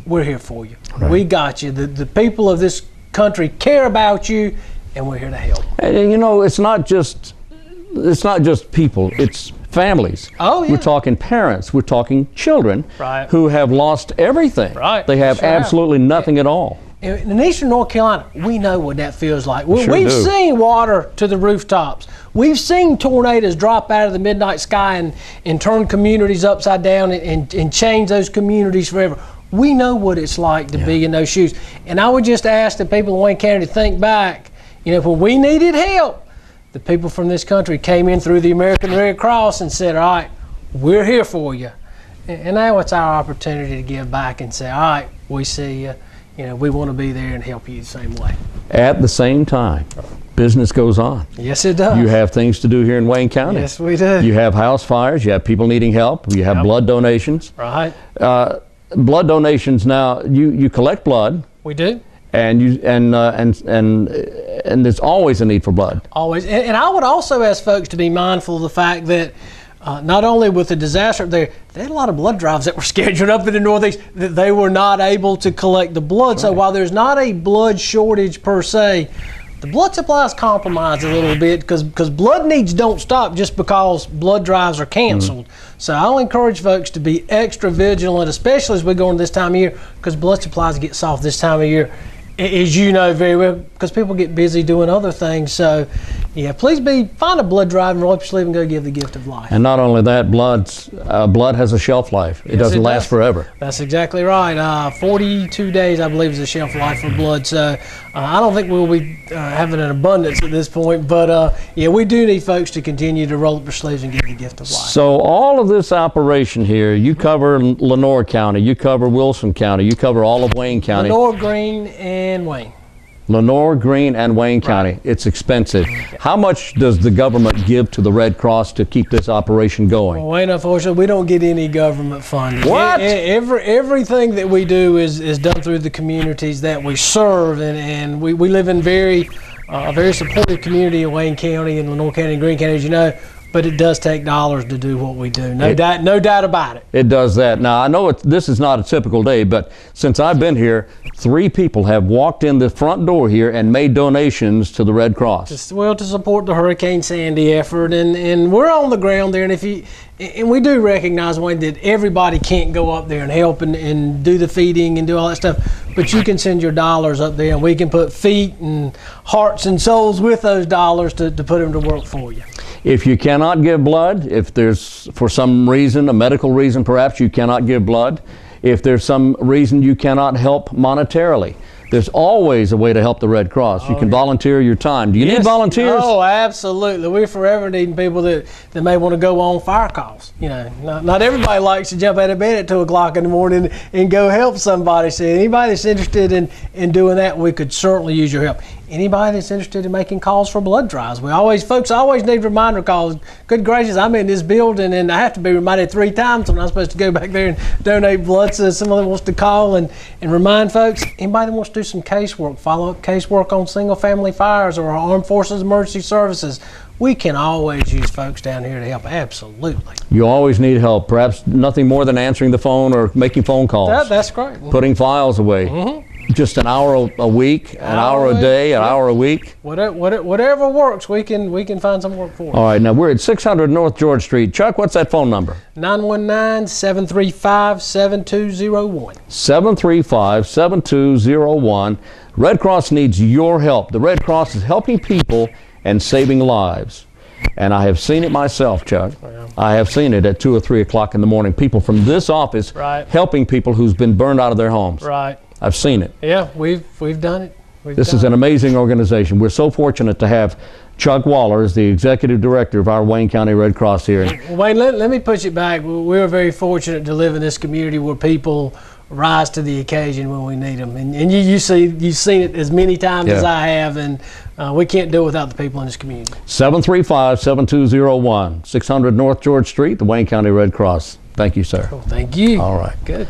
we're here for you. Right. We got you. The people of this country care about you, and we're here to help. And you know, it's not just people, it's families. Oh, yeah. We're talking parents, we're talking children Right. who have lost everything. Right. They have Sure absolutely nothing at all. In eastern North Carolina, we know what that feels like. We've do. seen water to the rooftops. We've seen tornadoes drop out of the midnight sky and turn communities upside down and change those communities forever. We know what it's like to be in those shoes. And I would just ask the people of Wayne County to think back, you know, when we needed help, the people from this country came in through the American Red Cross and said, all right, we're here for you. And now it's our opportunity to give back and say, all right, we see you. You know, we want to be there and help you the same way. At the same time, business goes on. Yes, it does. You have things to do here in Wayne County. Yes, we do. You have house fires. You have people needing help. You have blood donations. Right. Blood donations now. You collect blood. We do. And there's always a need for blood. Always. And I would also ask folks to be mindful of the fact that not only with the disaster there, they had a lot of blood drives that were scheduled up in the Northeast that they were not able to collect the blood. Right. So while there's not a blood shortage per se, the blood supply is compromised a little bit because blood needs don't stop just because blood drives are canceled. So I'll encourage folks to be extra vigilant, especially as we go into this time of year, because blood supplies get soft this time of year, as you know very well, because people get busy doing other things. So, yeah, please find a blood drive and roll up your sleeve and go give the gift of life. And not only that, blood has a shelf life. It doesn't last forever. That's exactly right. 42 days, I believe, is the shelf life for blood. So I don't think we'll be having an abundance at this point. But, yeah, we do need folks to continue to roll up their sleeves and give the gift of life. So all of this operation here, you cover Lenoir County, you cover Wilson County, you cover all of Wayne County. Lenoir, Greene, and Wayne. Lenoir, Greene, and Wayne County. It's expensive. How much does the government give to the Red Cross to keep this operation going? Well, Wayne, unfortunately, we don't get any government funding. What? Everything that we do is done through the communities that we serve, and we live in a very supportive community in Wayne County and Lenoir County and Greene County, as you know. But it does take dollars to do what we do. No doubt about it. It does that. Now, I know this is not a typical day, but since I've been here, 3 people have walked in the front door here and made donations to the Red Cross. To support the Hurricane Sandy effort, and we're on the ground there. And we do recognize, Wayne, that everybody can't go up there and help and do the feeding and do all that stuff. But you can send your dollars up there, and we can put feet and hearts and souls with those dollars to put them to work for you. If you cannot give blood, if there's for some reason, a medical reason perhaps, you cannot give blood, if there's some reason you cannot help monetarily, there's always a way to help the Red Cross. You can volunteer your time. Do you need volunteers? Oh, absolutely. We're forever needing people that may want to go on fire calls. You know, not everybody likes to jump out of bed at 2 o'clock in the morning and go help somebody. So anybody that's interested in doing that, we could certainly use your help. Anybody that's interested in making calls for blood drives, folks always need reminder calls. Good gracious, I'm in this building and I have to be reminded 3 times when I'm supposed to go back there and donate blood. So someone wants to call and remind folks. Anybody that wants to do some casework, follow-up casework on single-family fires or Armed Forces Emergency Services, we can always use folks down here to help. Absolutely. You always need help. Perhaps nothing more than answering the phone or making phone calls. That's great. Putting files away. Just an hour a week, an hour a day, an hour a week. Whatever works, we can find some work for you. All right, now we're at 600 North George Street. Chuck, what's that phone number? 919-735-7201. 735-7201. Red Cross needs your help. The Red Cross is helping people and saving lives. And I have seen it myself, Chuck. Yeah. I have seen it at 2 or 3 o'clock in the morning. People from this office helping people who's been burned out of their homes. Right. I've seen it. Yeah, we've done it. This is an amazing organization. We're so fortunate to have Chuck Waller as the executive director of our Wayne County Red Cross here. Wayne, let me push it back. We're very fortunate to live in this community where people rise to the occasion when we need them. And you've seen it as many times as I have, and we can't do it without the people in this community. 735-7201, 600 North George Street, the Wayne County Red Cross. Thank you, sir. Cool. Thank you. All right. Good.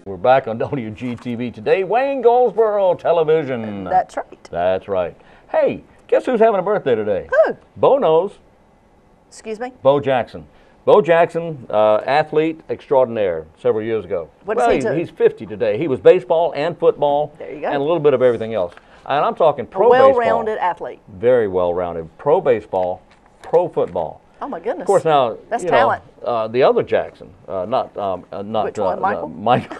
We're back on WGTV today, Wayne Goldsboro Television. That's right. That's right. Hey, guess who's having a birthday today? Who? Bo knows. Excuse me? Bo Jackson. Bo Jackson, athlete extraordinaire several years ago. What does he do? He's 50 today. He was baseball and football. There you go. And a little bit of everything else. And I'm talking pro baseball. Well-rounded athlete. Very well-rounded. Pro baseball, pro football. Oh my goodness. Of course, now that's you talent. know, the other Jackson, not Which one, Michael? Michael.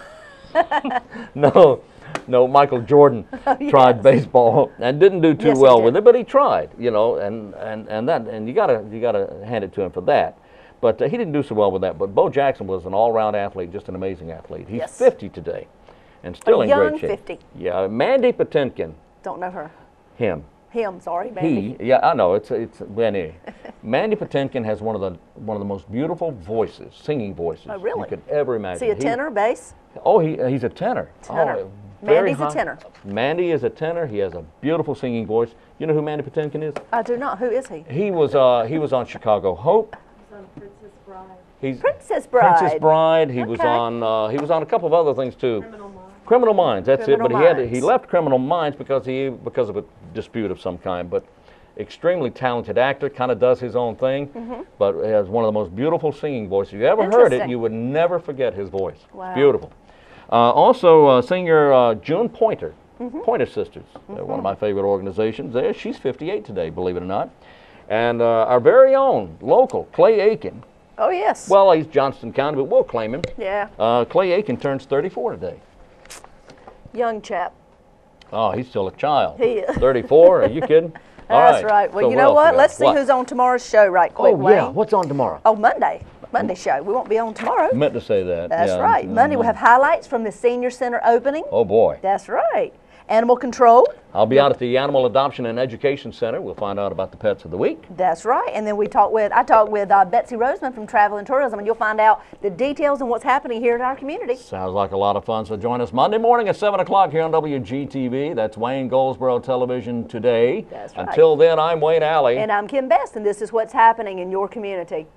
No, Michael Jordan tried baseball and didn't do too well with it, but he tried, you know, and you gotta hand it to him for that. But he didn't do so well with that. But Bo Jackson was an all-round athlete, just an amazing athlete. He's 50 today, and still in great shape. 50. Yeah, Mandy Patinkin. Don't know her. Him. Sorry, Mandy. Yeah, I know. It's Mandy. Mandy Patinkin has one of the most beautiful voices, singing voices you could ever imagine. Is he a tenor, bass? Oh, he's a tenor. Tenor. Oh, very Mandy's a tenor. Mandy is a tenor. He has a beautiful singing voice. You know who Mandy Patinkin is? I do not. Who is he? He was on Chicago Hope. Princess Bride. Princess Bride. He was on a couple of other things too. Criminal Minds. That's it. But he left Criminal Minds because of a dispute of some kind. But extremely talented actor, kind of does his own thing, but has one of the most beautiful singing voices. If you ever heard it, you would never forget his voice. Wow. Beautiful. Also, singer June Pointer, Pointer Sisters, one of my favorite organizations there. She's 58 today, believe it or not. And our very own local Clay Aiken. Oh, yes. Well, he's Johnston County, but we'll claim him. Yeah. Clay Aiken turns 34 today. Young chap. Oh, he's still a child. He is. 34? Are you kidding? That's right. Well, So you know what? Let's see What? who's on tomorrow's show right quick, Oh, yeah. Wayne. What's on tomorrow? Oh, Monday show. We won't be on tomorrow. Meant to say that. That's yeah. right. Monday we'll have highlights from the Senior Center opening. Oh, boy. That's right. Animal control. I'll be out at the Animal Adoption and Education Center. We'll find out about the pets of the week. That's right. And then I talked with Betsy Roseman from Travel and Tourism, and you'll find out the details and what's happening here in our community. Sounds like a lot of fun. So join us Monday morning at 7 o'clock here on WGTV. That's Wayne Goldsboro Television Today. That's right. Until then, I'm Wayne Alley. And I'm Kim Best, and this is what's happening in your community.